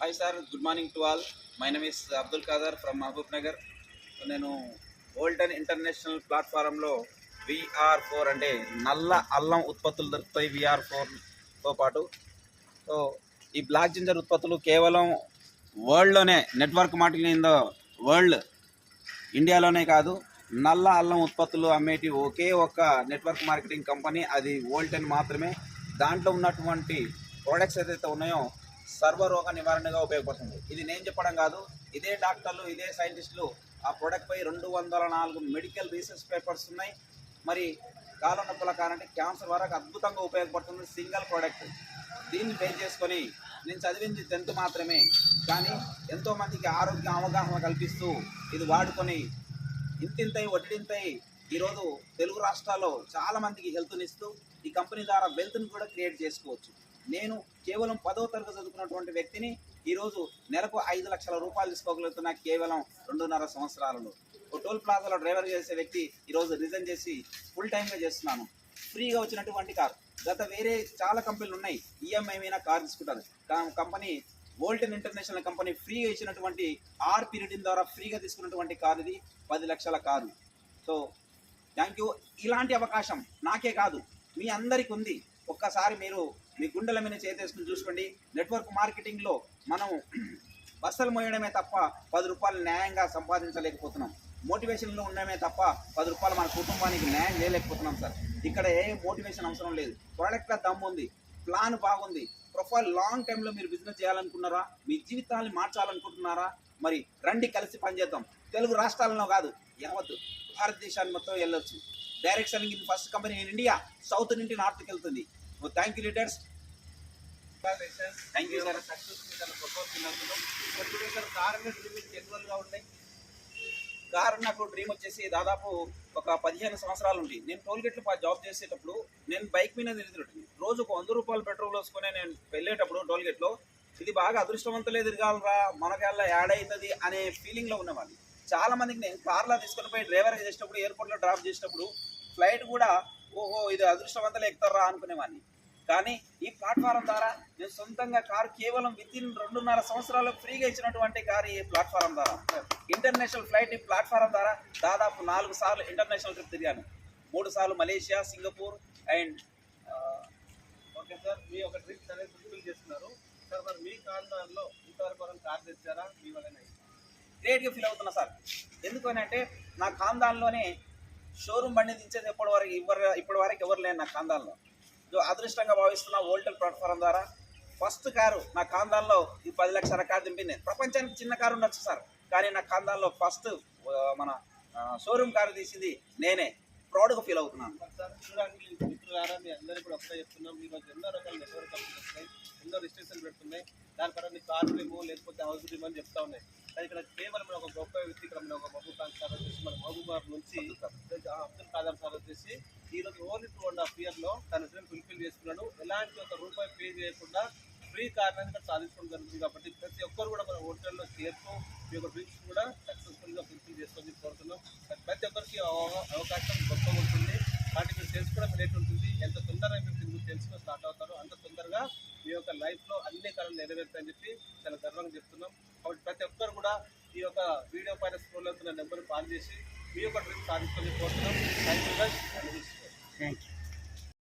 Hi sir, good morning to all. My name is Abdul Khader from Mahabubnagar. నేను ఓల్టన్ international ప్లాట్ఫారంలో VR4 అంటే నల్ల అల్లం ఉత్పత్తులు దొరుకుతాయి. VR4తో పాటు సో ఈ బ్లాక్ జింజర్ ఉత్పత్తులు కేవలం వరల్డ్లోనే network marketing in the world, ఇండియాలోనే కాదు, నల్ల అల్లం ఉత్పత్తులు అమ్మేటి ఒకే ఒక్క నెట్వర్క్ మార్కెటింగ్ కంపెనీ, అది ఓల్టన్ మాత్రమే. దాంట్లో ఉన్నటువంటి ప్రోడక్ట్స్ ఏదైతే ఉన్నాయో సర్వరోగ నివారణగా ఉపయోగపడుతుంది. ఇది నేను చెప్పడం కాదు, ఇదే డాక్టర్లు, ఇదే సైంటిస్టులు ఆ ప్రోడక్ట్పై 204 మెడికల్ రీసెర్చ్ పేపర్స్ ఉన్నాయి. మరి కాళ్ళ నొప్పుల కారణంటే క్యాన్సర్ వరకు అద్భుతంగా ఉపయోగపడుతుంది సింగిల్ ప్రోడక్ట్. దీన్ని బేస్ చేసుకొని నేను చదివింది 10th మాత్రమే, కానీ ఎంతోమందికి ఆరోగ్య అవగాహన కల్పిస్తూ ఇది వాడుకొని ఇంతింతై ఒడ్డింతై ఈరోజు తెలుగు రాష్ట్రాల్లో చాలామందికి హెల్త్నిస్తూ ఈ కంపెనీ ద్వారా వెల్త్ని కూడా క్రియేట్ చేసుకోవచ్చు. నేను కేవలం 10వ తరగతి చదువుకున్నటువంటి వ్యక్తిని ఈరోజు నెలకు 5 లక్షల రూపాయలు తీసుకోగలుగుతున్నా కేవలం 2.5 సంవత్సరాలలో. ఓ టోల్ ప్లాజాలో డ్రైవర్ చేసే వ్యక్తి ఈరోజు రిజైన్ చేసి ఫుల్ టైమ్గా చేస్తున్నాను. ఫ్రీగా వచ్చినటువంటి కార్, గత వేరే చాలా కంపెనీలు ఉన్నాయి, ఈఎంఐ మీద కార్ తీసుకుంటారు. కంపెనీ ఓల్టన్ ఇంటర్నేషనల్ కంపెనీ ఫ్రీగా ఇచ్చినటువంటి ఆర్ పీరియడ్ ద్వారా ఫ్రీగా తీసుకున్నటువంటి కారు ఇది, 10 లక్షల కారు. So thank you. ఇలాంటి అవకాశం నాకే కాదు, మీ అందరికీ ఉంది. ఒక్కసారి మీరు మీ గుండెల మీద చేతేసుకుని చూసుకోండి. నెట్వర్క్ మార్కెటింగ్లో మనం బస్సులు మోయడమే తప్ప 10 రూపాయలు న్యాయంగా సంపాదించలేకపోతున్నాం. మోటివేషన్లో ఉండడమే తప్ప 10 రూపాయలు మన కుటుంబానికి న్యాయం చేయలేకపోతున్నాం సార్. ఇక్కడ ఏ మోటివేషన్ అవసరం లేదు. ప్రోడక్ట్ల దమ్ము ఉంది, ప్లాన్ బాగుంది, ప్రొఫైల్ లాంగ్ టైంలో మీరు బిజినెస్ చేయాలనుకున్నారా, మీ జీవితాన్ని మార్చాలనుకుంటున్నారా, మరి రండి కలిసి పనిచేద్దాం. తెలుగు రాష్ట్రాలలో కాదు, యావత్ భారతదేశాన్ని మొత్తం వెళ్ళొచ్చు. Direct selling in first company in India, south నుండి నార్త్కి వెళ్తుంది. Thank you leaders, thank you sir. Car నాకు డ్రీమ్ వచ్చేసి దాదాపు ఒక 15 సంవత్సరాలు ఉంది. నేను టోల్గేట్లో జాబ్ చేసేటప్పుడు నేను బైక్ మీద తిరుగుతుంటాను. రోజుకు 100 రూపాయలు పెట్రోల్ వేసుకొని నేను వెళ్ళేటప్పుడు టోల్గేట్లో ఇది బాగా అదృష్టవంతులే తిరగాలరా, మనకల్లా యాడ్ అవుతుంది అనే ఫీలింగ్లో ఉన్నవాడిని. చాలా మందికి నేను కార్లో తీసుకొని పోయి డ్రైవర్గా చేసేటప్పుడు, ఎయిర్పోర్ట్లో డ్రాప్ చేసేటప్పుడు, ఫ్లైట్ కూడా ఓహో ఇది అదృష్టవంతులు ఎక్కుతారా అనుకునేవాడిని. కానీ ఈ ప్లాట్ఫారం ద్వారా నేను సొంతంగా కారు కేవలం వితిన్ 2.5 సంవత్సరాలు ఫ్రీగా ఇచ్చినటువంటి కారు ఈ ప్లాట్ఫారం ద్వారా. ఇంటర్నేషనల్ ఫ్లైట్ ఈ ప్లాట్ఫారం ద్వారా దాదాపు 4 సార్లు ఇంటర్నేషనల్ ట్రిప్ తిరిగాను. 3 సార్లు Malaysia, Singapore and okay sir, మీ ఒక ట్రిప్ అనేది ఫుల్ఫిల్ చేస్తున్నారు సార్. మరి మీ కారణాల్లో ఇంతవరకు మనం కార్ తెచ్చారా? మీ వల్లనే గ్రేట్గా ఫీల్ అవుతున్నా సార్. ఎందుకనంటే నా ఖాందాన్లోనే షోరూమ్ బండి దించేది ఇప్పటి వరకు ఎవరు లేరు నా ఖాందాన్లో. అదృష్టంగా భావిస్తున్న ఓల్టన్ ప్లాట్ఫారం ద్వారా ఫస్ట్ కారు నా ఖాందాన్లో ఈ 10 లక్షల కారు దింపింది. ప్రపంచానికి చిన్న కారు ఉండొచ్చు సార్, కానీ నా ఖాందాన్లో ఫస్ట్ మన షోరూమ్ కారు తీసింది నేనే. ప్రౌడ్గా ఫీల్ అవుతున్నాను సార్. చూడండి మిత్రులారా, మీ అందరికీ కూడా ఒకటే చెప్తున్నాం, ఈరోజు ఎన్నో రకాల నెట్వర్క్ కంపెనీలు వస్తున్నాయి, ఎన్నో రిస్ట్రిక్షన్ పెడుతున్నాయి. దాని పరంగా నీ కార్ డ్రీము లేకపోతే హౌస్ డ్రీమ్ అని చెప్తా ఉన్నాయి. కానీ ఇక్కడ కేవలం మన ఒక గొప్ప వ్యక్తి, ఇక్కడ మన ఒక మహబూబ్ ఖాన్ సార్ వచ్చేసి, మన మహబూబాబాద్ నుంచి అబ్దుల్ ఖాదర్ సార్ వచ్చేసి ఈరోజు ఓన్లీ 2.5 ఇయర్లో తన డ్రీమ్ ఫుల్ఫిల్ చేసుకున్నాడు. ఎలాంటి ఒక రూపాయి పే చేయకుండా ఫ్రీ కార్ని ఇక్కడ సాధించడం జరుగుతుంది. కాబట్టి ప్రతి ఒక్కరు కూడా మన హోటల్లో చేరుతూ మీ యొక్క డ్రీమ్స్ కూడా సక్సెస్ఫుల్గా ఫుల్ఫిల్ చేసుకొని కోరుతున్నాం. ప్రతి ఒక్కరికి అవకాశం గొప్పగా ఉంటుంది. వాటి మీరు తెలుసుకోవడం లేట్ ఉంటుంది. ఎంత తొందరగా మీరు దీన్ని తెలుసుకొని స్టార్ట్ అవుతారో అంత తొందరగా మీ యొక్క లైఫ్లో అన్ని కళలు నెరవేరుతాయని చెప్పి చాలా గర్వంగా చెప్తున్నాం. కాబట్టి ప్రతి ఒక్కరు కూడా ఈ యొక్క వీడియో పైన స్క్రోల్ అవుతున్న నెంబర్ కాల్ చేసి మీ యొక్క డ్రీమ్ సాధించుకొని కోరుతున్నాం. Thank you.